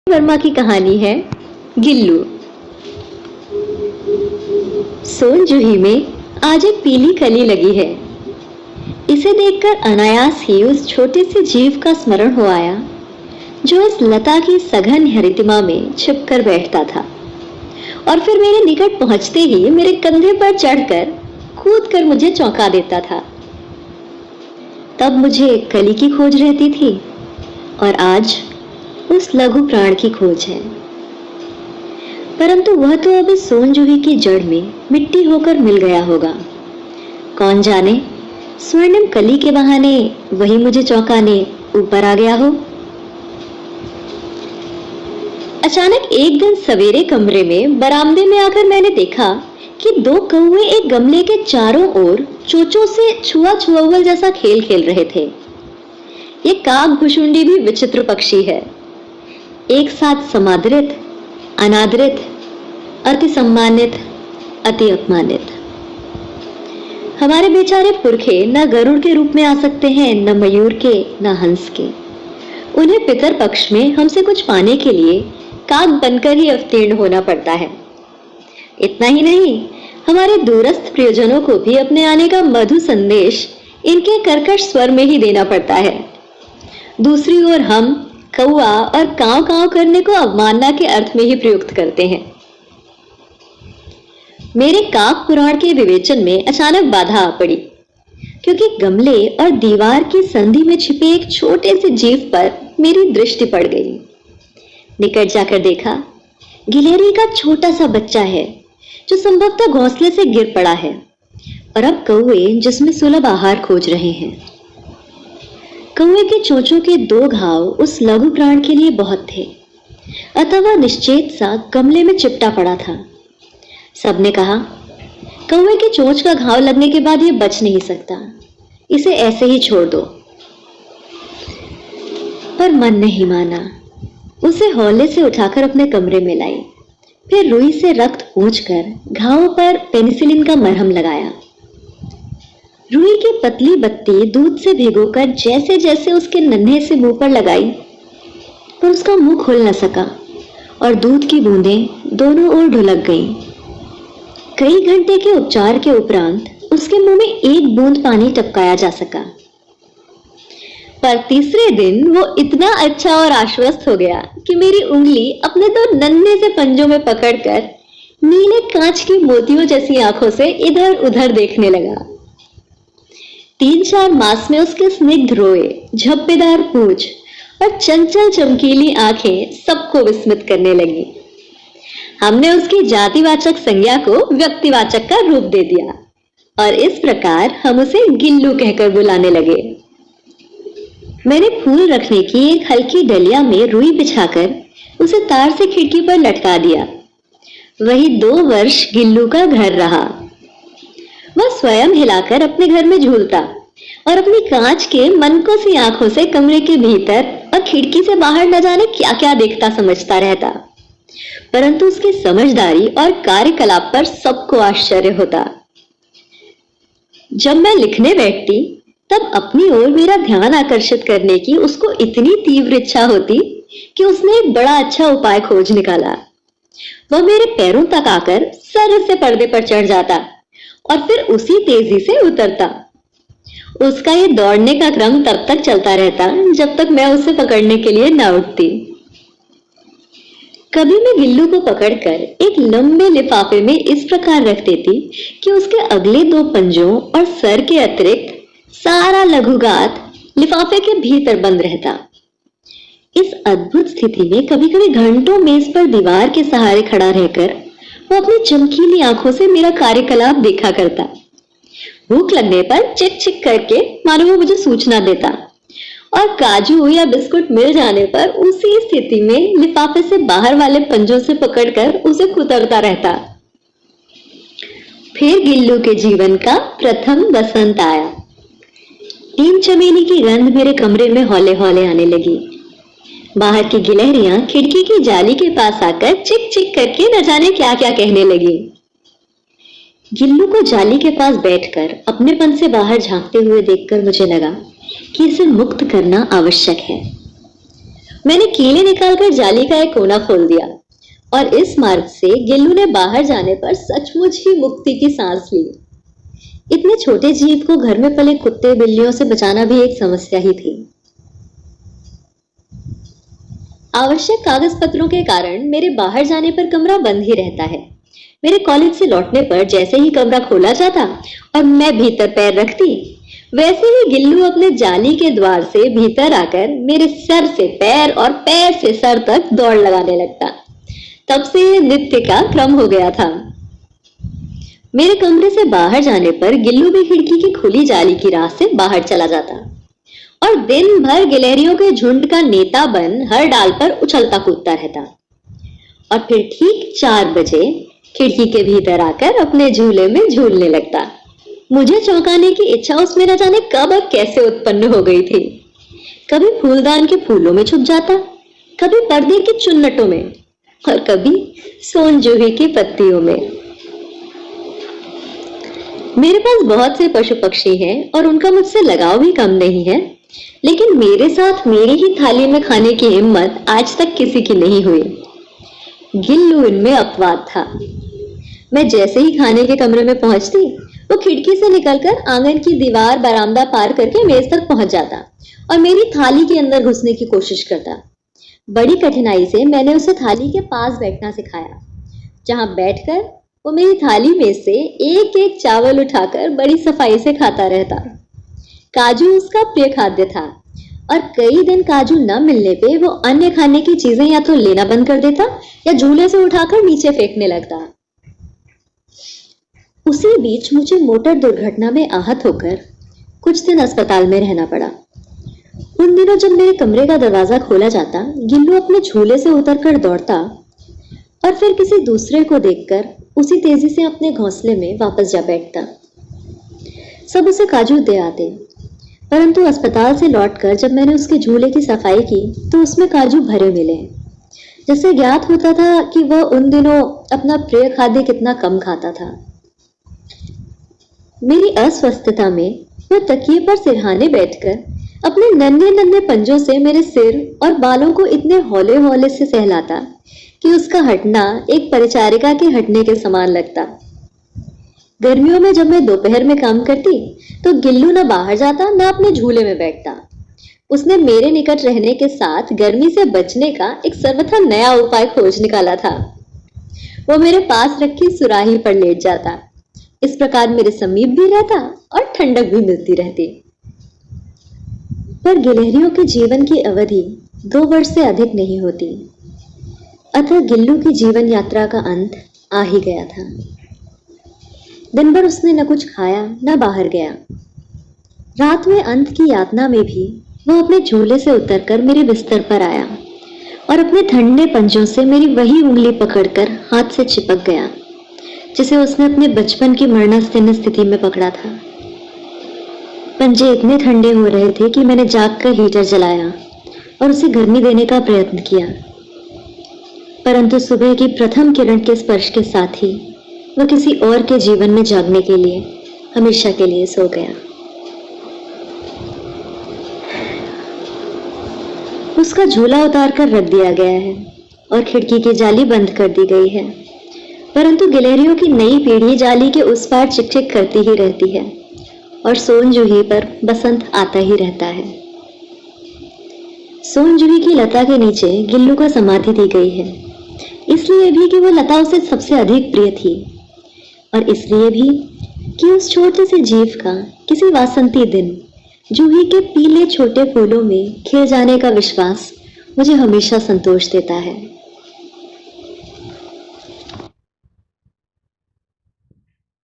वर्मा की कहानी है गिल्लू। सोन जूही में आज एक पीली कली लगी है। इसे देखकर अनायास ही उस छोटे से जीव का स्मरण हो आया जो इस लता की सघन हरितिमा में छिपकर बैठता था और फिर मेरे निकट पहुंचते ही मेरे कंधे पर चढ़कर कूदकर मुझे चौंका देता था। तब मुझे कली की खोज रहती थी और आज उस लघु प्राण की खोज है, परंतु वह तो अभी सोन जूही की जड़ में मिट्टी होकर मिल गया होगा। कौन जाने स्वर्णिम कली के बहाने वही मुझे चौंकाने ऊपर आ गया हो। अचानक एक दिन सवेरे कमरे में बरामदे में आकर मैंने देखा कि दो कौवे एक गमले के चारों ओर चोंचों से छुआ छुअव्वल जैसा खेल खेल रहे थे। ये काक भुशुंडी भी विचित्र पक्षी है, एक साथ समादरित, अनादरित, अति सम्मानित, अति अपमानित। हमारे बेचारे पुरखे न गरुड़ के रूप में आ सकते हैं, न मयूर के, न हंस के। उन्हें पितर पक्ष में हमसे कुछ पाने के लिए काक बनकर ही अवतीर्ण होना पड़ता है। इतना ही नहीं, हमारे दूरस्थ प्रियजनों को भी अपने आने का मधु संदेश इनके कर्कश स्वर में ही देना पड़ता है। दूसरी ओर हम कौआ और कांव कांव करने को अवमानना के अर्थ में ही प्रयुक्त करते हैं। मेरे काक पुराण के विवेचन में अचानक बाधा आ पड़ी, क्योंकि गमले और दीवार की संधि में छिपे एक छोटे से जीव पर मेरी दृष्टि पड़ गई। निकट जाकर देखा, गिलहरी का छोटा सा बच्चा है जो संभवतः घोंसले से गिर पड़ा है और अब कौवे जिसमें सुलभ आहार खोज रहे हैं। कौवे के चोंचों के दो घाव उस लघु प्राण के लिए बहुत थे, अतः वह निश्चेत सा गमले में चिपटा पड़ा था। सबने कहा, कौवे के चोंच का घाव लगने के बाद ये बच नहीं सकता, इसे ऐसे ही छोड़ दो। पर मन नहीं माना। उसे हौले से उठाकर अपने कमरे में लाई, फिर रुई से रक्त पोंछकर घावों पर पेनिसिलिन का मरहम लगाया। रुई की पतली बत्ती दूध से भिगोकर जैसे जैसे उसके नन्हे से मुंह पर लगाई, पर उसका मुंह खुल न सका और दूध की बूंदें दोनों ओर ढुलक गईं। कई घंटे के उपचार के उपरांत उसके मुंह में एक बूंद पानी टपकाया जा सका, पर तीसरे दिन वो इतना अच्छा और आश्वस्त हो गया कि मेरी उंगली अपने दो नन्हे से पंजों में पकड़कर नीले कांच की मोतियों जैसी आंखों से इधर उधर देखने लगा। 3-4 मास में उसके स्निग्ध रोए, झप्पेदार पूंछ और चंचल चमकीली आंखें सबको विस्मित करने लगी। हमने उसकी जातिवाचक संज्ञा को व्यक्तिवाचक का रूप दे दिया और इस प्रकार हम उसे गिल्लू कहकर बुलाने लगे। मैंने फूल रखने की एक हल्की डलिया में रुई बिछाकर उसे तार से खिड़की पर लटका दिया। वही 2 वर्ष गिल्लू का घर रहा। वह स्वयं हिलाकर अपने घर में झूलता और अपनी कांच के मनको सी आंखों से कमरे के भीतर और खिड़की से बाहर न जाने क्या क्या देखता समझता रहता, परंतु उसकी समझदारी और कार्यकलाप पर सबको आश्चर्य होता। जब मैं लिखने बैठती तब अपनी ओर मेरा ध्यान आकर्षित करने की उसको इतनी तीव्र इच्छा होती कि उसने एक बड़ा अच्छा उपाय खोज निकाला। वह मेरे पैरों तक आकर सर से पर्दे पर चढ़ जाता और फिर उसी तेजी से उतरता। उसका ये दौड़ने का क्रम तब तक चलता रहता जब तक मैं उसे पकड़ने के लिए न उठती। कभी मैं गिल्लू को पकड़कर एक लंबे लिफाफे में इस प्रकार रख देती कि उसके अगले 2 पंजों और सर के अतिरिक्त सारा लघुगात लिफाफे के भीतर बंद रहता। इस अद्भुत स्थिति में कभी कभी घंटों मेज पर दीवार के सहारे खड़ा रहकर वो अपनी चमकीली आंखों से मेरा कार्यकलाप देखा करता। भूख लगने पर चिक चिक करके मानो वो मुझे सूचना देता और काजू या बिस्कुट मिल जाने पर उसी स्थिति में लिफाफे से बाहर वाले पंजों से पकड़कर उसे कुतरता रहता। फिर गिल्लू के जीवन का प्रथम वसंत आया। नीम चमेली की गंध मेरे कमरे में हौले हौले आने लगी। बाहर की गिलहरियां खिड़की की जाली के पास आकर चिक चिक करके न जाने क्या क्या कहने लगी। गिल्लू को जाली के पास बैठकर अपनेपन से बाहर झांकते हुए देखकर मुझे लगा कि इसे मुक्त करना आवश्यक है। मैंने कीले निकालकर जाली का एक कोना खोल दिया और इस मार्ग से गिल्लू ने बाहर जाने पर सचमुच ही मुक्ति की सांस ली। इतने छोटे जीव को घर में पले कुत्ते बिल्लियों से बचाना भी एक समस्या ही थी। आवश्यक कागज पत्रों के कारण मेरे बाहर जाने पर कमरा बंद ही रहता है। मेरे कॉलेज से लौटने पर जैसे ही कमरा खोला जाता और मैं भीतर पैर रखती, वैसे ही गिल्लू अपने जाली के द्वार से भीतर आकर मेरे सर से पैर और पैर से सर तक दौड़ लगाने लगता। तब से ये नित्य का क्रम हो गया था। मेरे कमरे से बाहर जाने पर गिल्लू भी खिड़की की खुली जाली की राह से बाहर चला जाता और दिन भर गिलहरियों के झुंड का नेता बन हर डाल पर उछलता कूदता रहता और फिर ठीक 4 बजे खिड़की के भीतर आकर अपने झूले में झूलने लगता। मुझे चौंकाने की इच्छा उसमें न जाने कब और कैसे उत्पन्न हो गई थी। कभी फूलदान के फूलों में छुप जाता, कभी पर्दे की चुन्नटों में और कभी सोन जूही की पत्तियों में। मेरे पास बहुत से पशु पक्षी हैं और उनका मुझसे लगाव भी कम नहीं है, लेकिन मेरे साथ मेरी ही थाली में खाने की हिम्मत आज तक किसी की नहीं हुई। गिल्लू इनमें अपवाद था। मैं जैसे ही खाने के कमरे में पहुंचती, वो खिड़की से निकलकर आंगन की दीवार बरामदा पार करके मेज तक पहुंच जाता और मेरी थाली के अंदर घुसने की कोशिश करता। बड़ी कठिनाई से मैंने उसे थाली के पास बैठना सिखाया, जहां बैठकर वो मेरी थाली में से एक एक चावल उठाकर बड़ी सफाई से खाता रहता। काजू उसका प्रिय खाद्य था और कई दिन काजू न मिलने पे वो अन्य खाने की चीजें या तो लेना बंद कर देता या झूले से उठाकर नीचे फेंकने लगता। उसी बीच मुझे मोटर दुर्घटना में आहत होकर कुछ दिन अस्पताल में रहना पड़ा। उन दिनों जब मेरे कमरे का दरवाजा खोला जाता, गिल्लू अपने झूले से उतरकर दौड़ता और फिर किसी दूसरे को देखकर उसी तेजी से अपने घोंसले में वापस जा बैठता। सब उसे काजू दे आते, परंतु अस्पताल से लौटकर जब मैंने उसके झूले की सफाई की तो उसमें काजू भरे मिले। जिससे ज्ञात होता था कि वह उन दिनों अपना प्रिय खाद्य कितना कम खाता था। मेरी अस्वस्थता में वह तकिए पर सिरहाने बैठकर अपने नन्हे नन्हे पंजों से मेरे सिर और बालों को इतने हौले हौले से सहलाता कि उसका हटना एक परिचारिका के हटने के समान लगता। गर्मियों में जब मैं दोपहर में काम करती तो गिल्लू न बाहर जाता न अपने झूले में बैठता। उसने मेरे निकट रहने के साथ गर्मी से बचने का एक सर्वथा नया उपाय खोज निकाला था। वो मेरे पास रखी सुराही पर लेट जाता। इस प्रकार मेरे समीप भी रहता और ठंडक भी मिलती रहती। पर गिलहरियों के जीवन की अवधि 2 वर्ष से अधिक नहीं होती, अतः गिल्लू की जीवन यात्रा का अंत आ ही गया था। दिन भर उसने न कुछ खाया न बाहर गया। रात में अंत की यातना में भी वो अपने झूले से उतरकर मेरे बिस्तर पर आया और अपने ठंडे पंजों से मेरी वही उंगली पकड़कर हाथ से चिपक गया जिसे उसने अपने बचपन की मरणासीन्न स्थिति में पकड़ा था। पंजे इतने ठंडे हो रहे थे कि मैंने जागकर हीटर जलाया और उसे गर्मी देने का प्रयत्न किया, परंतु सुबह की प्रथम किरण के स्पर्श के साथ ही वह किसी और के जीवन में जागने के लिए हमेशा के लिए सो गया। उसका झूला उतार कर रख दिया गया है और खिड़की की जाली बंद कर दी गई है, परंतु गिलहरियों की नई पीढ़ी जाली के उस पार चिकचिक करती ही रहती है और सोन जूही पर बसंत आता ही रहता है। सोन जूही की लता के नीचे गिल्लू को समाधि दी गई है, इसलिए भी कि वो लता उसे सबसे अधिक प्रिय थी और इसलिए भी कि उस छोटे से जीव का किसी वासंती दिन जूही के पीले छोटे फूलों में खिल जाने का विश्वास मुझे हमेशा संतोष देता है।